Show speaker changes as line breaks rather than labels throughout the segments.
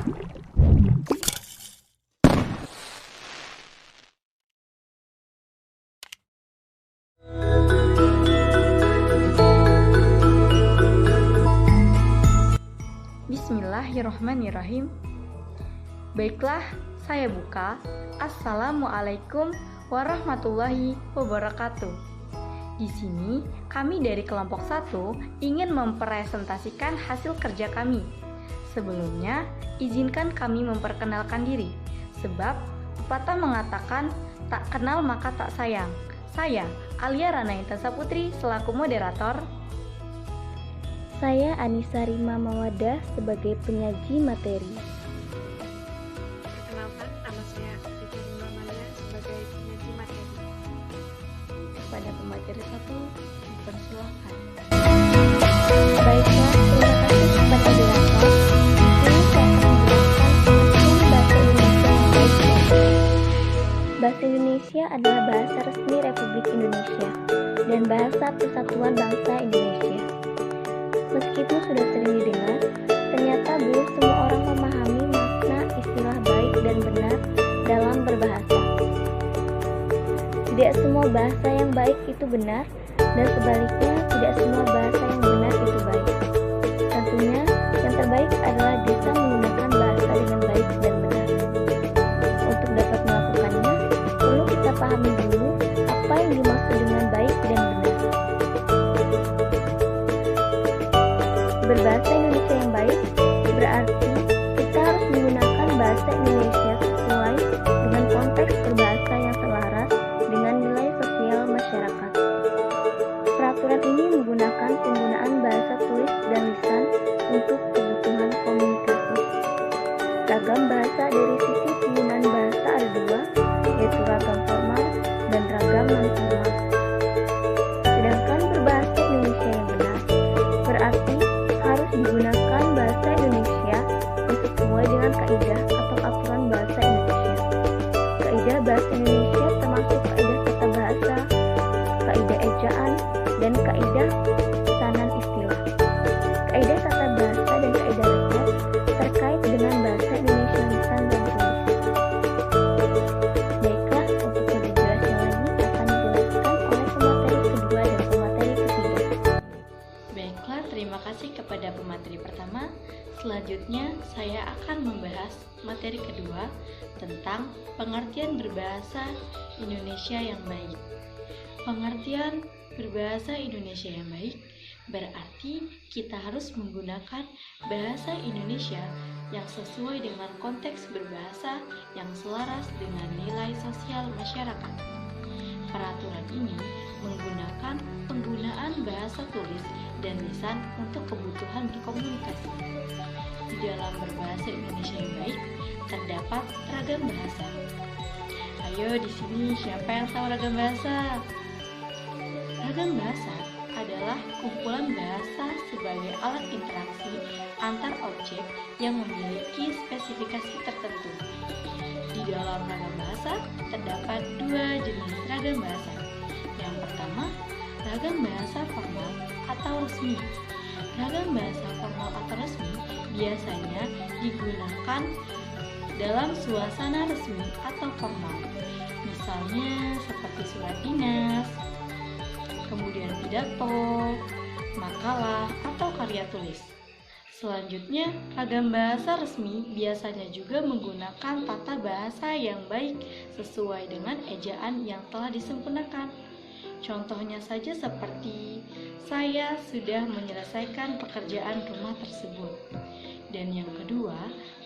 Bismillahirrahmanirrahim. Baiklah, saya buka. Assalamualaikum warahmatullahi wabarakatuh. Di sini, kami dari kelompok 1 ingin mempresentasikan hasil kerja kami. Sebelumnya, izinkan kami memperkenalkan diri, sebab pepatah mengatakan, tak kenal maka tak sayang. Saya, Alia Rana Intan Saputri, selaku moderator.
Saya Anissa Rima Mawadah sebagai penyaji materi.
Perkenalkan, nama saya Rita Malia sebagai penyaji materi.
Kepada pemateri 1, dipersilakan.
Baiklah, terima kasih kepada moderator. Di sini saya akan menjelaskan pengertian bahasa Indonesia adalah bahasa resmi Republik Indonesia dan bahasa persatuan bangsa Indonesia. Meskipun sudah sering didengar, ternyata belum semua orang memahami makna istilah baik dan benar dalam berbahasa. Tidak semua bahasa yang baik itu benar, dan sebaliknya tidak semua bahasa yang benar itu baik. Tentunya, yang terbaik adalah bisa menggunakan bahasa dengan baik dan benar. Untuk dapat melakukannya, perlu kita pahami dulu apa yang dimaksud dengan baik dan benar. Berbahasa Indonesia yang baik berarti kita harus menggunakan bahasa Indonesia sesuai dengan konteks berbahasa yang selaras dengan nilai sosial masyarakat. Peraturan ini menggunakan penggunaan bahasa tulis dan lisan untuk kebutuhan komunikasi. Ragam bahasa dari sisi penggunaan bahasa ada dua, yaitu ragam formal dan ragam non-formal. Sedangkan berbahasa Indonesia yang benar berarti harus digunakan bahasa Indonesia yang sesuai dengan kaidah atau aturan bahasa Indonesia. Kaidah bahasa Indonesia termasuk kaidah tata bahasa, kaidah ejaan, dan kaidah pesanan istilah. Kaidah tata bahasa dan kaidah rekor terkait dengan bahasa Indonesia lisan dan tulis. Baiklah, untuk lebih jelasnya lagi akan dijelaskan oleh pemateri kedua dan pemateri ketiga.
Baiklah, terima kasih kepada pemateri pertama. Selanjutnya, saya akan membahas materi kedua tentang pengertian berbahasa Indonesia yang baik. Pengertian berbahasa Indonesia yang baik berarti kita harus menggunakan bahasa Indonesia yang sesuai dengan konteks berbahasa yang selaras dengan nilai sosial masyarakat. Peraturan ini menggunakan penggunaan bahasa tulis dan lisan untuk kebutuhan berkomunikasi. Di dalam berbahasa Indonesia yang baik terdapat ragam bahasa. Ayo di sini siapa yang tahu ragam bahasa? Ragam bahasa adalah kumpulan bahasa sebagai alat interaksi antar objek yang memiliki spesifikasi tertentu. Di dalam ragam bahasa terdapat dua jenis ragam bahasa. Yang pertama, ragam bahasa formal atau resmi. Ragam bahasa formal atau resmi biasanya digunakan dalam suasana resmi atau formal. Misalnya seperti surat dinas, kemudian pidato, makalah, atau karya tulis. Selanjutnya, ragam bahasa resmi biasanya juga menggunakan tata bahasa yang baik sesuai dengan ejaan yang telah disempurnakan. Contohnya saja seperti, saya sudah menyelesaikan pekerjaan rumah tersebut. Dan yang kedua,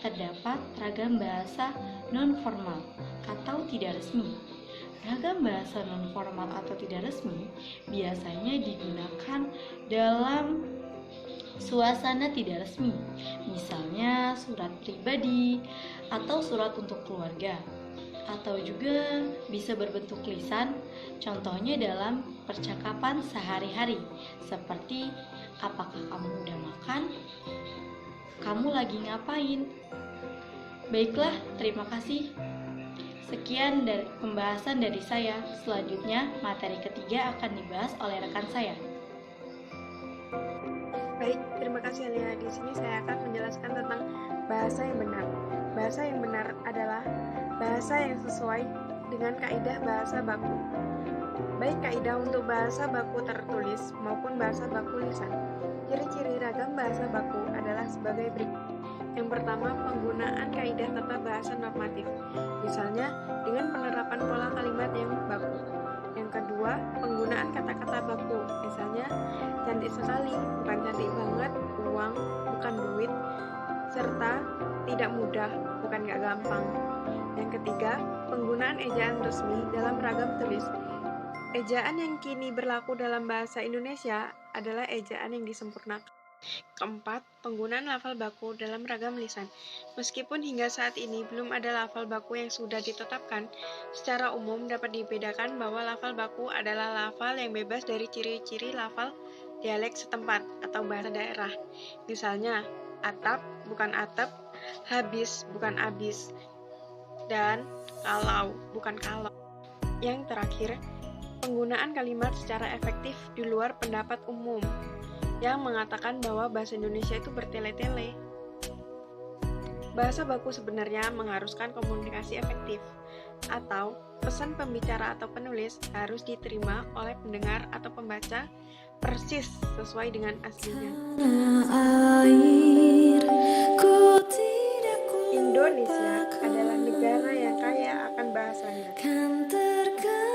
terdapat ragam bahasa non-formal atau tidak resmi. Ragam bahasa non-formal atau tidak resmi biasanya digunakan dalam suasana tidak resmi, misalnya surat pribadi atau surat untuk keluarga, atau juga bisa berbentuk lisan, contohnya dalam percakapan sehari-hari, seperti apakah kamu udah makan? Kamu lagi ngapain? Baiklah, terima kasih. Sekian dari pembahasan dari saya. Selanjutnya, materi ketiga akan dibahas oleh rekan saya.
Baik, terima kasih Alia. Di sini saya akan menjelaskan tentang Bahasa yang benar. Bahasa yang benar adalah bahasa yang sesuai dengan kaidah bahasa baku, baik kaidah untuk bahasa baku tertulis maupun bahasa baku lisan. Ciri-ciri ragam bahasa baku adalah sebagai berikut. Yang pertama, penggunaan kaidah tata bahasa normatif, misalnya dengan penerapan pola kalimat yang baku. Yang kedua, penggunaan kata-kata baku, misalnya cantik sekali, bukan cantik banget, uang, bukan duit, serta tidak mudah, bukan gak gampang. Yang ketiga, penggunaan ejaan resmi dalam ragam tulis. Ejaan yang kini berlaku dalam bahasa Indonesia adalah ejaan yang disempurnakan. Keempat, penggunaan lafal baku dalam ragam lisan. Meskipun hingga saat ini belum ada lafal baku yang sudah ditetapkan, secara umum dapat dibedakan bahwa lafal baku adalah lafal yang bebas dari ciri-ciri lafal dialek setempat atau bahasa daerah. Misalnya, atap bukan atap, habis bukan abis, dan kalau bukan kalau. Yang terakhir, penggunaan kalimat secara efektif di luar pendapat umum yang mengatakan bahwa bahasa Indonesia itu bertele-tele. Bahasa baku sebenarnya mengharuskan komunikasi efektif, atau pesan pembicara atau penulis harus diterima oleh pendengar atau pembaca persis sesuai dengan aslinya. Indonesia adalah negara yang kaya akan bahasanya.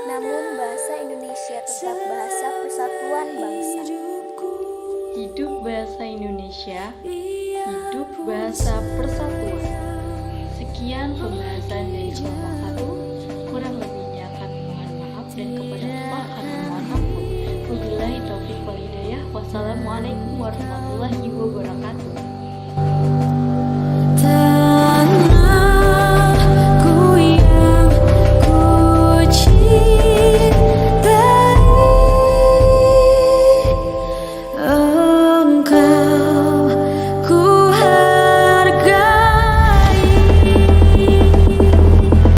Namun bahasa Indonesia tetap bahasa persatuan bangsa.
Hidup bahasa Indonesia, hidup bahasa persatuan. Sekian pembahasan dari kelompok 1. Kurang lebihnya kami mohon maaf dan kepada Allah kami mohon ampun. Wabillahi taufiq wal hidayah. Wassalamualaikum warahmatullahi wabarakatuh.